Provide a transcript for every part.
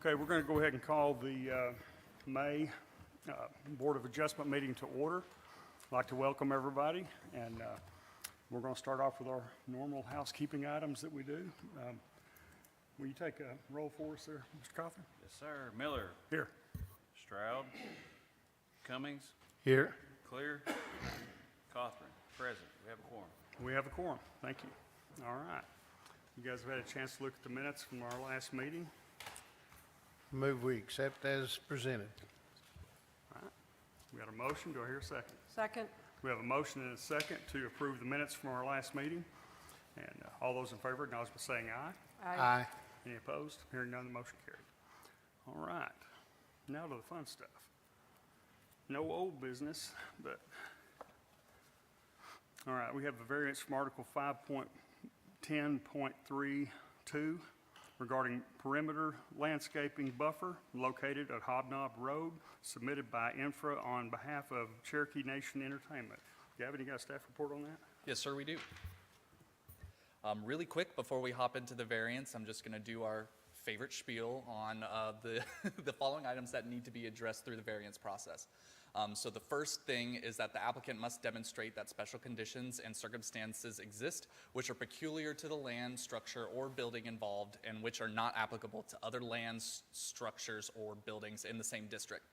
Okay, we're going to go ahead and call the May Board of Adjustment meeting to order. I'd like to welcome everybody, and we're going to start off with our normal housekeeping items that we do. Will you take a roll for us there, Mr. Coffin? Yes, sir. Miller. Here. Stroud. Cummings. Here. Clear. Cothran. Present. We have a quorum. We have a quorum. Thank you. All right. You guys have had a chance to look at the minutes from our last meeting. Move we accept as presented. All right. We got a motion. Do I hear a second? Second. We have a motion and a second to approve the minutes from our last meeting. And all those in favor acknowledge by saying aye. Aye. Any opposed? Hearing none, the motion carried. All right. Now to the fun stuff. No old business, but all right, we have a variance from Article 5.10.32 regarding perimeter landscaping buffer located at Hobnob Road, submitted by Infra on behalf of Cherokee Nation Entertainment. Gavin, you got a staff report on that? Yes, sir, we do. Really quick, before we hop into the variance, I'm just going to do our favorite spiel on the following items that need to be addressed through the variance process. So the first thing is that the applicant must demonstrate that special conditions and circumstances exist which are peculiar to the land, structure, or building involved and which are not applicable to other lands, structures, or buildings in the same district.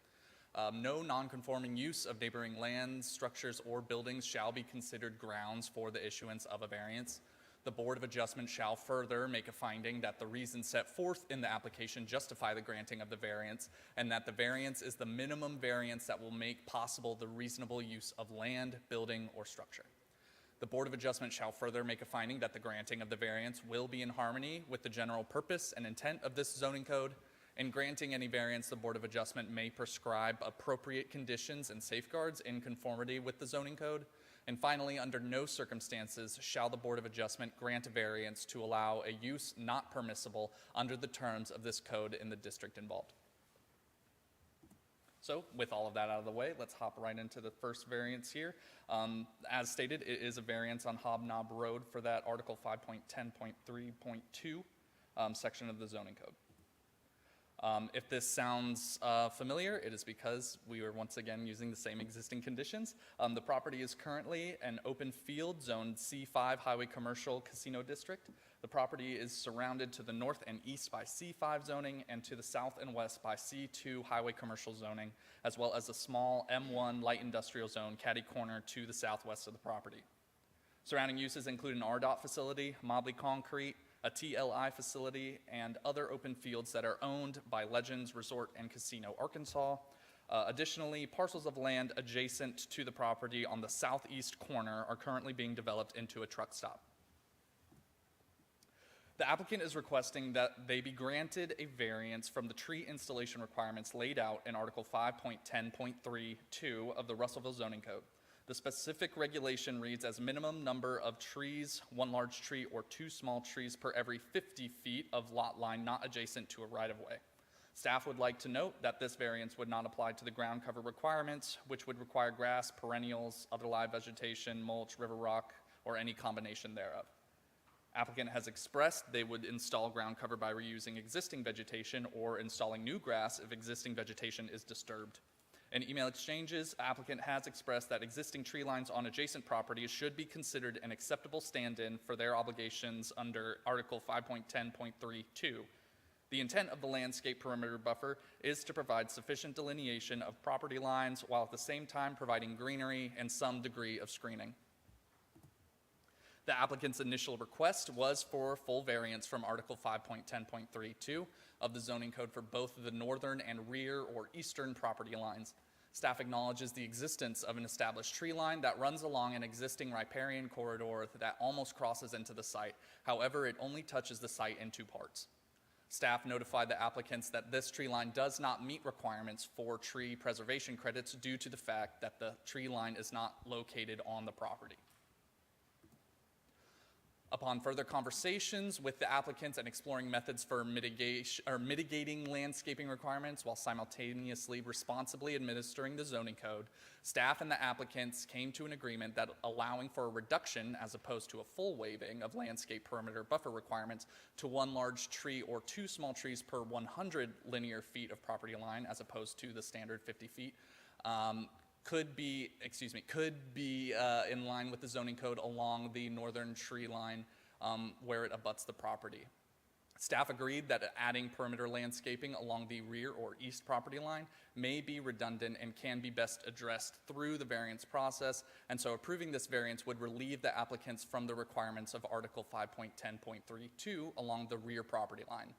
No non-conforming use of neighboring lands, structures, or buildings shall be considered grounds for the issuance of a variance. The Board of Adjustment shall further make a finding that the reasons set forth in the application justify the granting of the variance, and that the variance is the minimum variance that will make possible the reasonable use of land, building, or structure. The Board of Adjustment shall further make a finding that the granting of the variance will be in harmony with the general purpose and intent of this zoning code. In granting any variance, the Board of Adjustment may prescribe appropriate conditions and safeguards in conformity with the zoning code. And finally, under no circumstances shall the Board of Adjustment grant a variance to allow a use not permissible under the terms of this code in the district involved. So, with all of that out of the way, let's hop right into the first variance here. As stated, it is a variance on Hobnob Road for that Article 5.10.3.2 section of the zoning code. If this sounds familiar, it is because we are once again using the same existing conditions. The property is currently an open field zoned C5 Highway Commercial Casino District. The property is surrounded to the north and east by C5 zoning and to the south and west by C2 Highway Commercial zoning, as well as a small M1 light industrial zone catty corner to the southwest of the property. Surrounding uses include an RDOT facility, Mobley Concrete, a TLI facility, and other open fields that are owned by Legends Resort and Casino Arkansas. Additionally, parcels of land adjacent to the property on the southeast corner are currently being developed into a truck stop. The applicant is requesting that they be granted a variance from the tree installation requirements laid out in Article 5.10.3.2 of the Russellville Zoning Code. The specific regulation reads as minimum number of trees, one large tree or two small trees per every 50 feet of lot line not adjacent to a right-of-way. Staff would like to note that this variance would not apply to the ground cover requirements, which would require grass, perennials, other live vegetation, mulch, river rock, or any combination thereof. Applicant has expressed they would install ground cover by reusing existing vegetation or installing new grass if existing vegetation is disturbed. In email exchanges, applicant has expressed that existing tree lines on adjacent properties should be considered an acceptable stand-in for their obligations under Article 5.10.3.2. The intent of the landscape perimeter buffer is to provide sufficient delineation of property lines while at the same time providing greenery and some degree of screening. The applicant's initial request was for full variance from Article 5.10.3.2 of the zoning code for both the northern and rear or eastern property lines. Staff acknowledges the existence of an established tree line that runs along an existing riparian corridor that almost crosses into the site. However, it only touches the site in two parts. Staff notified the applicants that this tree line does not meet requirements for tree preservation credits due to the fact that the tree line is not located on the property. Upon further conversations with the applicants and exploring methods for mitigating landscaping requirements while simultaneously responsibly administering the zoning code, staff and the applicants came to an agreement that allowing for a reduction as opposed to a full waiving of landscape perimeter buffer requirements to 1 large tree or 2 small trees per 100 linear feet of property line as opposed to the standard 50 feet, could be in line with the zoning code along the northern tree line where it abuts the property. Staff agreed that adding perimeter landscaping along the rear or east property line may be redundant and can be best addressed through the variance process, and so approving this variance would relieve the applicants from the requirements of Article 5.10.32 along the rear property line.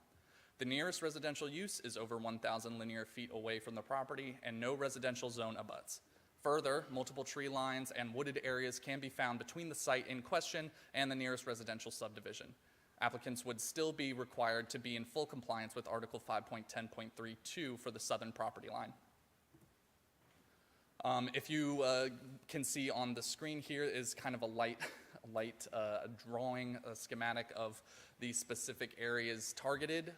The nearest residential use is over 1,000 linear feet away from the property, and no residential zone abuts. Further, multiple tree lines and wooded areas can be found between the site in question and the nearest residential subdivision. Applicants would still be required to be in full compliance with Article 5.10.32 for the southern property line. If you can see on the screen here is kind of a light drawing, a schematic of the specific areas targeted.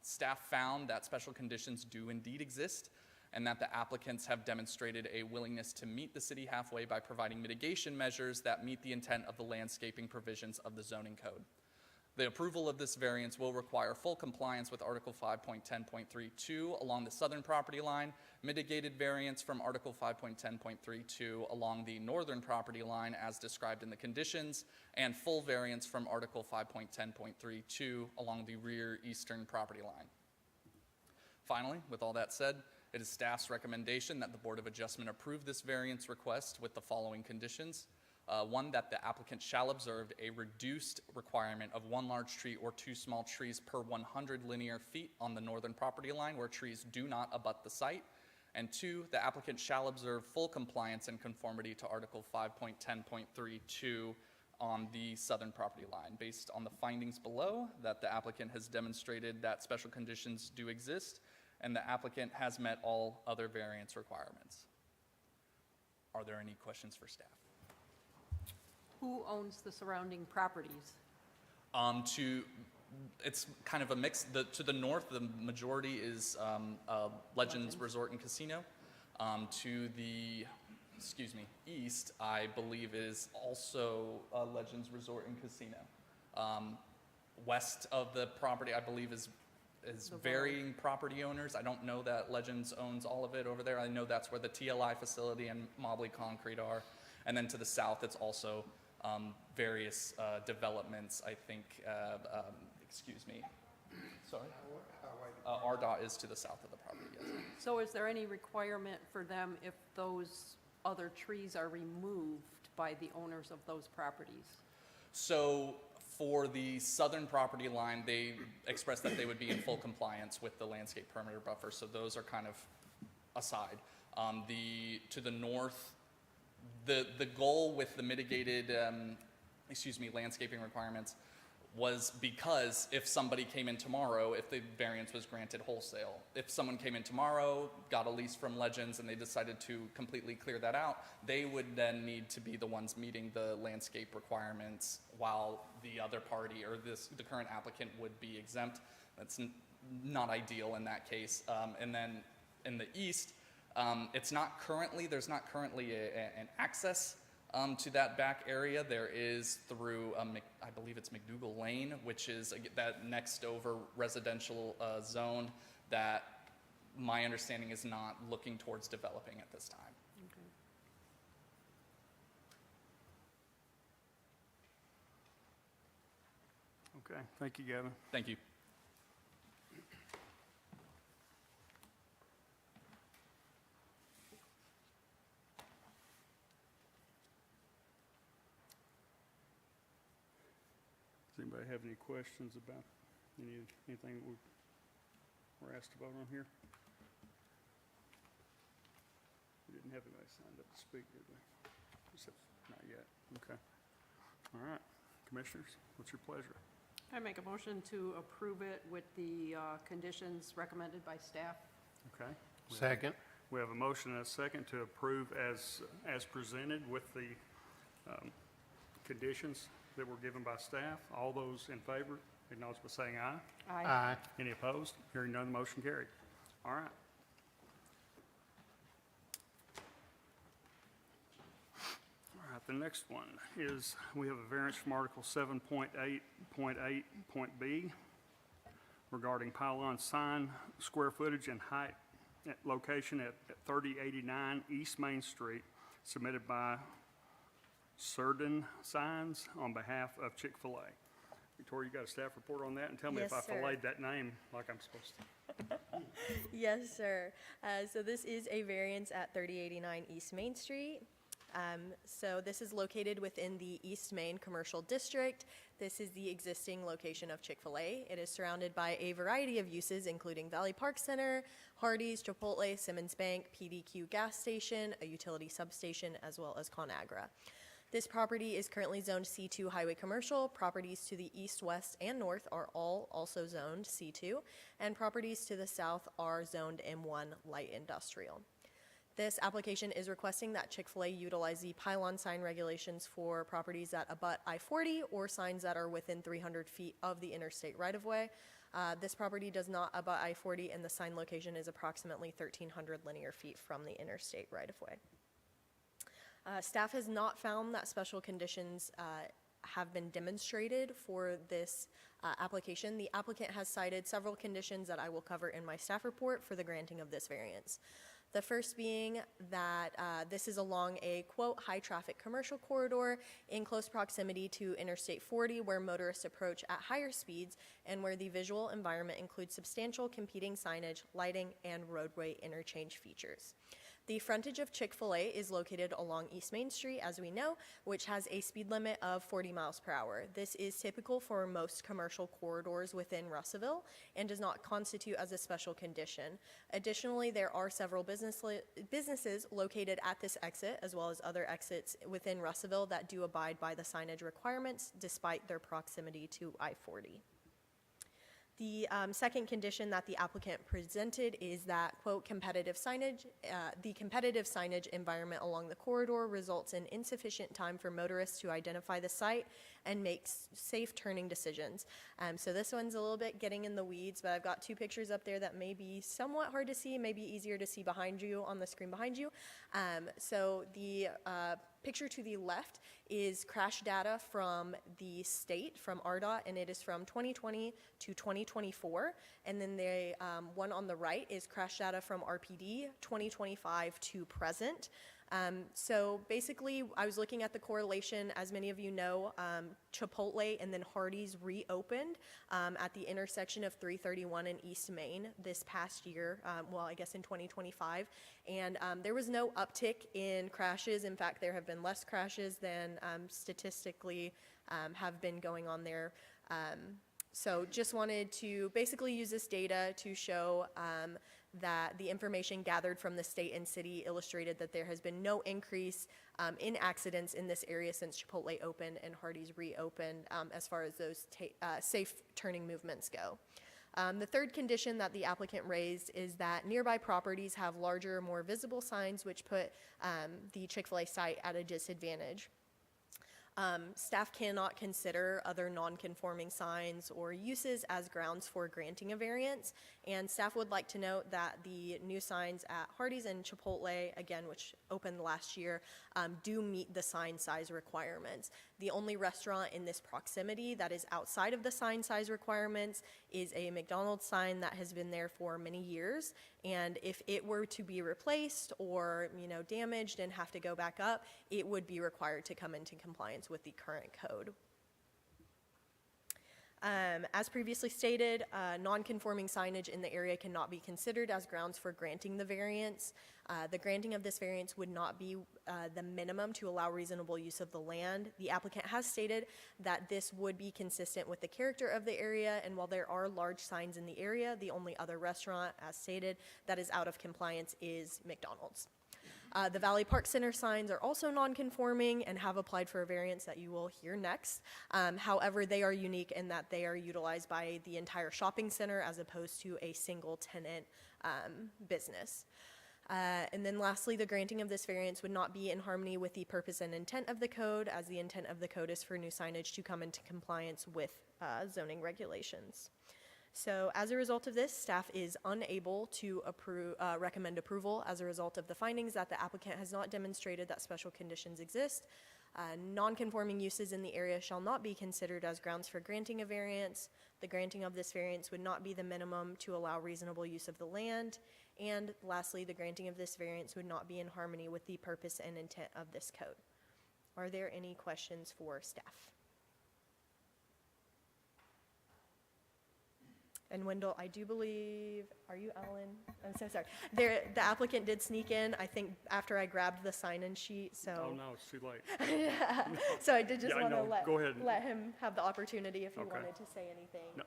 Staff found that special conditions do indeed exist, and that the applicants have demonstrated a willingness to meet the city halfway by providing mitigation measures that meet the intent of the landscaping provisions of the zoning code. The approval of this variance will require full compliance with Article 5.10.32 along the southern property line, mitigated variance from Article 5.10.32 along the northern property line as described in the conditions, and full variance from Article 5.10.32 along the rear eastern property line. Finally, with all that said, it is staff's recommendation that the Board of Adjustment approve this variance request with the following conditions. One, that the applicant shall observe a reduced requirement of 1 large tree or 2 small trees per 100 linear feet on the northern property line where trees do not abut the site. And 2, the applicant shall observe full compliance and conformity to Article 5.10.32 on the southern property line. Based on the findings below, that the applicant has demonstrated that special conditions do exist, and the applicant has met all other variance requirements. Are there any questions for staff? Who owns the surrounding properties? It's kind of a mix. To the north, the majority is Legends Resort and Casino. To the, east, I believe is also Legends Resort and Casino. West of the property, I believe, is varying property owners. I don't know that Legends owns all of it over there. I know that's where the TLI facility and Mobley Concrete are. And then to the south, it's also various developments, I think, RDOT is to the south of the property, yes. So is there any requirement for them if those other trees are removed by the owners of those properties? So for the southern property line, they expressed that they would be in full compliance with the landscape perimeter buffer, so those are kind of aside. To the north, the goal with the mitigated, landscaping requirements was because if somebody came in tomorrow, if the variance was granted wholesale, if someone came in tomorrow, got a lease from Legends, and they decided to completely clear that out, they would then need to be the ones meeting the landscape requirements while the other party or the current applicant would be exempt. That's not ideal in that case. And then in the east, there's not currently an access to that back area. There is through, I believe it's McDougal Lane, which is that next over residential zone that my understanding is not looking towards developing at this time. Okay, thank you, Gavin. Thank you. Does anybody have any questions about anything we were asked about on here? We didn't have anybody signed up to speak, did we? Not yet. Okay. All right. Commissioners, what's your pleasure? I make a motion to approve it with the conditions recommended by staff. Okay. Second. We have a motion and a second to approve as presented with the conditions. that were given by staff. All those in favor, acknowledge by saying aye. Aye. Any opposed? Hearing none, the motion carried. All right. All right, the next one is, we have a variance from Article 7.8.8.b regarding pylon sign square footage and height at location at 3089 East Main Street, submitted by Surden Signs on behalf of Chick-fil-A. Victoria, you got a staff report on that? And tell me if I Yes, sir. filleted that name like I'm supposed to. Yes, sir. So this is a variance at 3089 East Main Street. So this is located within the East Main Commercial District. This is the existing location of Chick-fil-A. It is surrounded by a variety of uses, including Valley Park Center, Hardee's, Chipotle, Simmons Bank, PDQ gas station, a utility substation, as well as ConAgra. This property is currently zoned C2 Highway Commercial. Properties to the east, west, and north are all also zoned C2, and properties to the south are zoned M1 Light Industrial. This application is requesting that Chick-fil-A utilize the pylon sign regulations for properties that abut I-40 or signs that are within 300 feet of the interstate right-of-way. This property does not abut I-40, and the sign location is approximately 1,300 linear feet from the interstate right-of-way. Staff has not found that special conditions have been demonstrated for this application. The applicant has cited several conditions that I will cover in my staff report for the granting of this variance. The first being that this is along a, quote, high-traffic commercial corridor in close proximity to Interstate 40, where motorists approach at higher speeds and where the visual environment includes substantial competing signage, lighting, and roadway interchange features. The frontage of Chick-fil-A is located along East Main Street, as we know, which has a speed limit of 40 miles per hour. This is typical for most commercial corridors within Russellville and does not constitute as a special condition. Additionally, there are several businesses located at this exit, as well as other exits within Russellville, that do abide by the signage requirements despite their proximity to I-40. The second condition that the applicant presented is that, quote, competitive signage, the competitive signage environment along the corridor results in insufficient time for motorists to identify the site and make safe turning decisions. So this one's a little bit getting in the weeds, but I've got two pictures up there that may be somewhat hard to see, maybe easier to see behind you on the screen behind you. So the picture to the left is crash data from the state, from RDOT, and it is from 2020 to 2024. And then the one on the right is crash data from RPD 2025 to present. So basically, I was looking at the correlation. As many of you know, Chipotle and then Hardee's reopened at the intersection of 331 and East Main this past year, well, I guess in 2025. And there was no uptick in crashes. In fact, there have been less crashes than statistically have been going on there. So just wanted to basically use this data to show that the information gathered from the state and city illustrated that there has been no increase in accidents in this area since Chipotle opened and Hardee's reopened as far as those safe turning movements go. The third condition that the applicant raised is that nearby properties have larger, more visible signs which put the Chick-fil-A site at a disadvantage. Staff cannot consider other non-conforming signs or uses as grounds for granting a variance, and staff would like to note that the new signs at Hardee's and Chipotle, again, which opened last year, do meet the sign size requirements. The only restaurant in this proximity that is outside of the sign size requirements is a McDonald's sign that has been there for many years, and if it were to be replaced or, damaged and have to go back up, it would be required to come into compliance with the current code. As previously stated, non-conforming signage in the area cannot be considered as grounds for granting the variance. The granting of this variance would not be the minimum to allow reasonable use of the land. The applicant has stated that this would be consistent with the character of the area, and while there are large signs in the area, the only other restaurant, as stated, that is out of compliance is McDonald's. The Valley Park Center signs are also non-conforming and have applied for a variance that you will hear next. However, they are unique in that they are utilized by the entire shopping center as opposed to a single tenant business. And then lastly, the granting of this variance would not be in harmony with the purpose and intent of the code, as the intent of the code is for new signage to come into compliance with zoning regulations. So as a result of this, staff is unable to recommend approval as a result of the findings that the applicant has not demonstrated that special conditions exist. Non-conforming uses in the area shall not be considered as grounds for granting a variance. The granting of this variance would not be the minimum to allow reasonable use of the land. And lastly, the granting of this variance would not be in harmony with the purpose and intent of this code. Are there any questions for staff? And Wendell, I do believe, are you Ellen? I'm so sorry. The applicant did sneak in, I think, after I grabbed the sign-in sheet, Oh, so. no, it's too late. So I did just Yeah, I want to know. Go ahead. let him have the opportunity if he Okay. wanted to say anything. No.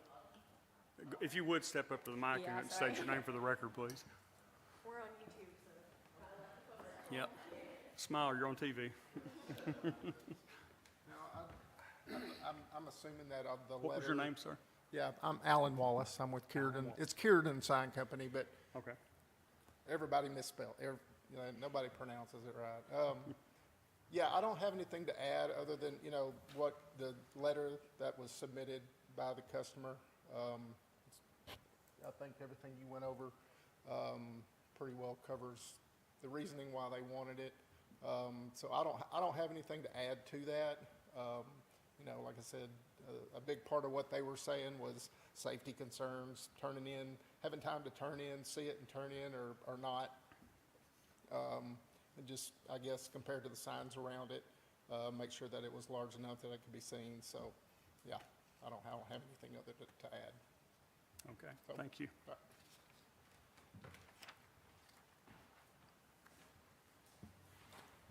If you would step up to the mic Yeah, and sorry. state your name for the record, please. We're on YouTube, so. Yep. Smile, you're on TV. I'm assuming that of the letter. What was your name, sir? Yeah, I'm Alan Wallace. I'm with Kierden. It's Kierden Sign Company, but Okay. everybody misspelled. Nobody pronounces it right. Yeah, I don't have anything to add other than, what the letter that was submitted by the customer. I think everything you went over pretty well covers the reasoning why they wanted it. So I don't have anything to add to that. Like I said, a big part of what they were saying was safety concerns, having time to turn in, see it and turn in or not. And just, I guess, compared to the signs around it, make sure that it was large enough that it could be seen. So, yeah, I don't have anything other to add. Okay, So- thank you. Right.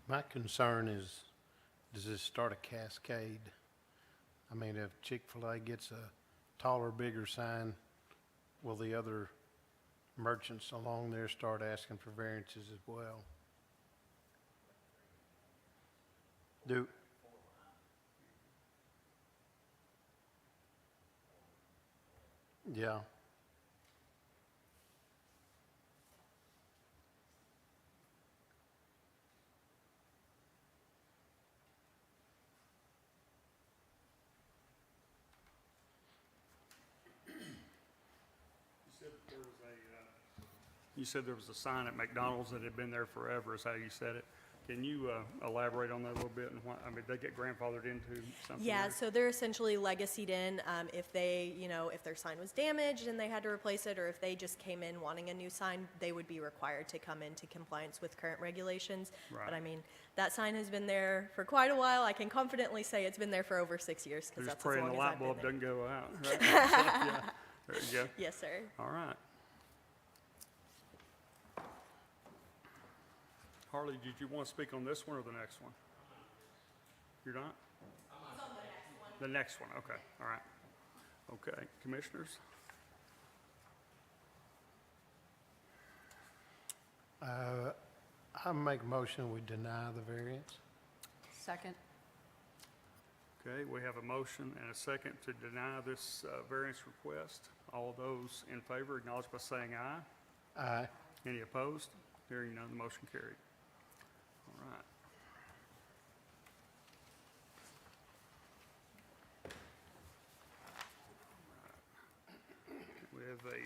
My concern is, does this start a cascade? I mean, if Chick-fil-A gets a taller, bigger sign, will the other merchants along there start asking for variances as well? Yeah. You said there was a sign at McDonald's that had been there forever, is how you said it. Can you elaborate on that a little bit? And they get grandfathered into something? Yeah, there? so they're essentially legacied in. If they, if their sign was damaged and they had to replace it, or if they just came in wanting a new sign, they would be required to come into compliance with current regulations. Right. But I mean, that sign has been there for quite a while. I can confidently say it's been there for over 6 years, because Just that's as praying long the as light I've been bulb there. doesn't go out, right? Yeah, there you go. Yes, sir. All right. Harley, did you want to speak on this one or the next one? You're not? He's on the next one. The next one, okay, all right. Okay, commissioners? I make a motion, we deny the variance. Second. Okay, we have a motion and a second to deny this variance request. All those in favor acknowledge by saying aye. Aye. Any opposed? Hearing none, the motion carried. All right. We have a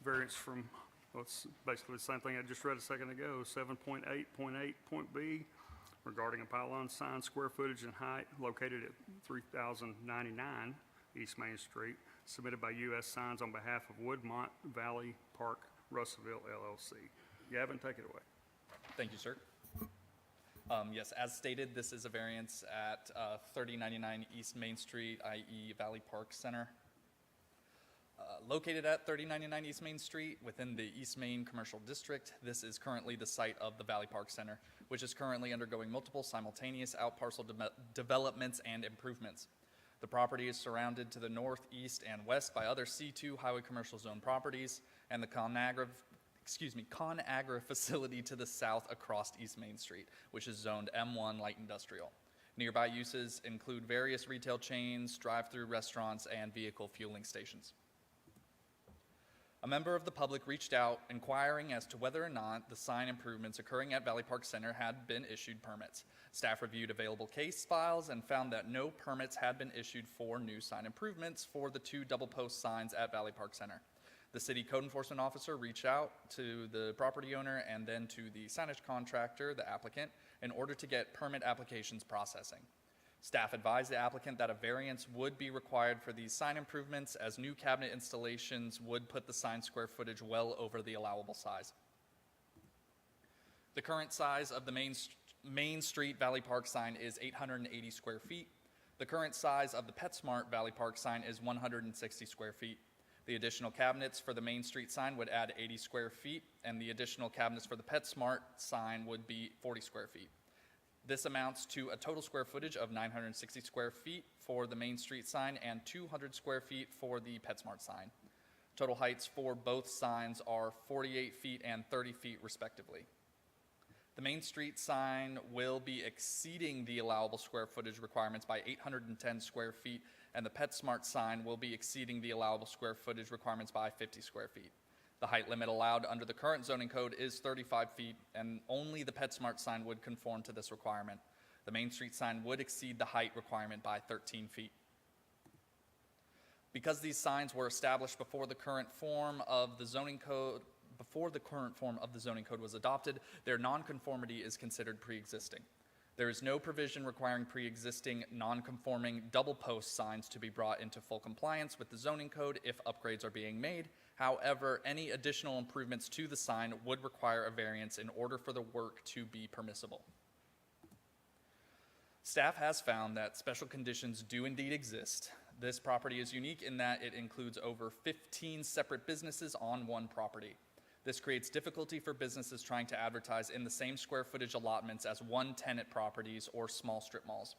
variance from, well, it's basically the same thing I just read a second ago, 7.8.8.B, regarding a pylon sign square footage and height located at 3099 East Main Street, submitted by U.S. Signs on behalf of Woodmont Valley Park Russellville LLC. Gavin, take it away. Thank you, sir. Yes, as stated, this is a variance at 3099 East Main Street, i.e. Valley Park Center. Located at 3099 East Main Street within the East Main Commercial District, this is currently the site of the Valley Park Center, which is currently undergoing multiple simultaneous outparcel developments and improvements. The property is surrounded to the north, east, and west by other C2 Highway Commercial Zone properties and the ConAgra facility to the south across East Main Street, which is zoned M1 Light Industrial. Nearby uses include various retail chains, drive-through restaurants, and vehicle fueling stations. A member of the public reached out inquiring as to whether or not the sign improvements occurring at Valley Park Center had been issued permits. Staff reviewed available case files and found that no permits had been issued for new sign improvements for the 2 double-post signs at Valley Park Center. The city code enforcement officer reached out to the property owner and then to the signage contractor, the applicant, in order to get permit applications processing. Staff advised the applicant that a variance would be required for these sign improvements, as new cabinet installations would put the sign square footage well over the allowable size. The current size of the Main Street Valley Park sign is 880 square feet. The current size of the PetSmart Valley Park sign is 160 square feet. The additional cabinets for the Main Street sign would add 80 square feet, and the additional cabinets for the PetSmart sign would be 40 square feet. This amounts to a total square footage of 960 square feet for the Main Street sign and 200 square feet for the PetSmart sign. Total heights for both signs are 48 feet and 30 feet respectively. The Main Street sign will be exceeding the allowable square footage requirements by 810 square feet, and the PetSmart sign will be exceeding the allowable square footage requirements by 50 square feet. The height limit allowed under the current zoning code is 35 feet, and only the PetSmart sign would conform to this requirement. The Main Street sign would exceed the height requirement by 13 feet. Because these signs were established before the current form of the zoning code was adopted, their nonconformity is considered pre-existing. There is no provision requiring pre-existing non-conforming double-post signs to be brought into full compliance with the zoning code if upgrades are being made. However, any additional improvements to the sign would require a variance in order for the work to be permissible. Staff has found that special conditions do indeed exist. This property is unique in that it includes over 15 separate businesses on one property. This creates difficulty for businesses trying to advertise in the same square footage allotments as one-tenant properties or small strip malls.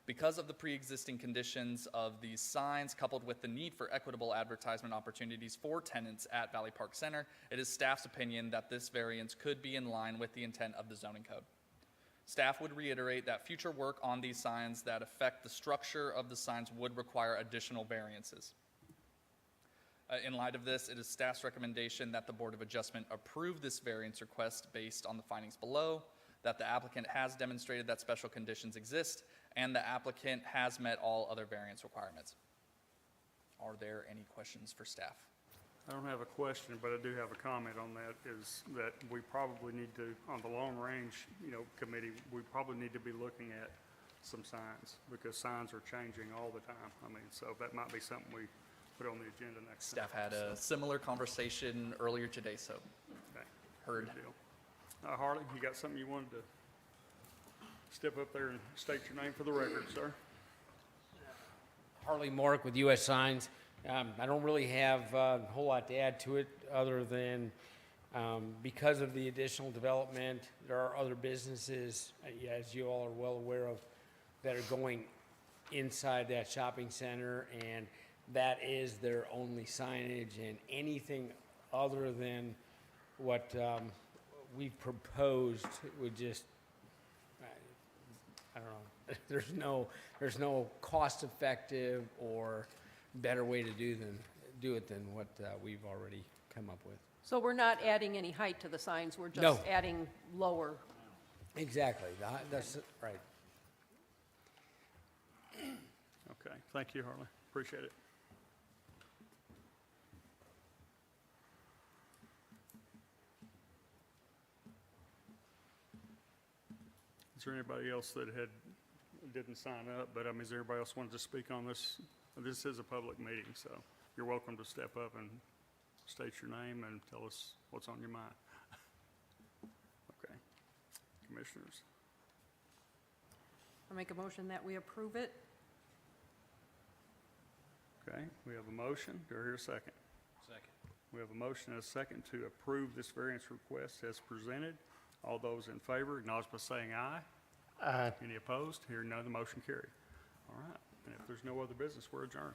Because of the pre-existing conditions of these signs, coupled with the need for equitable advertisement opportunities for tenants at Valley Park Center, it is staff's opinion that this variance could be in line with the intent of the zoning code. Staff would reiterate that future work on these signs that affect the structure of the signs would require additional variances. In light of this, it is staff's recommendation that the Board of Adjustment approve this variance request based on the findings below, that the applicant has demonstrated that special conditions exist, and the applicant has met all other variance requirements. Are there any questions for staff? I don't have a question, but I do have a comment on that, is that we probably need to, on the long range, committee, we probably need to be looking at some signs, because signs are changing all the time. So that might be something we put on the agenda next time. Staff had a similar conversation earlier today, so Okay. heard. Good deal. Harley, you got something you wanted to step up there and state your name for the record, sir? Harley Mork with U.S. Signs. I don't really have a whole lot to add to it other than because of the additional development, there are other businesses, as you all are well aware of, that are going inside that shopping center, and that is their only signage, and anything other than what we've proposed would just, I don't know, there's no cost-effective or better way to do it than what we've already come up with. So we're not adding any height to the signs, we're just No. adding lower. Exactly, that's right. Okay, thank you, Harley. Appreciate it. Is there anybody else that didn't sign up, but is there anybody else wanted to speak on this? This is a public meeting, so you're welcome to step up and state your name and tell us what's on your mind. Okay, commissioners. I make a motion that we approve it. Okay, we have a motion. Do I hear a second? Second. We have a motion and a second to approve this variance request as presented. All those in favor, acknowledge by saying aye. Aye. Any opposed? Hearing none, the motion carried. All right, and if there's no other business, we're adjourned.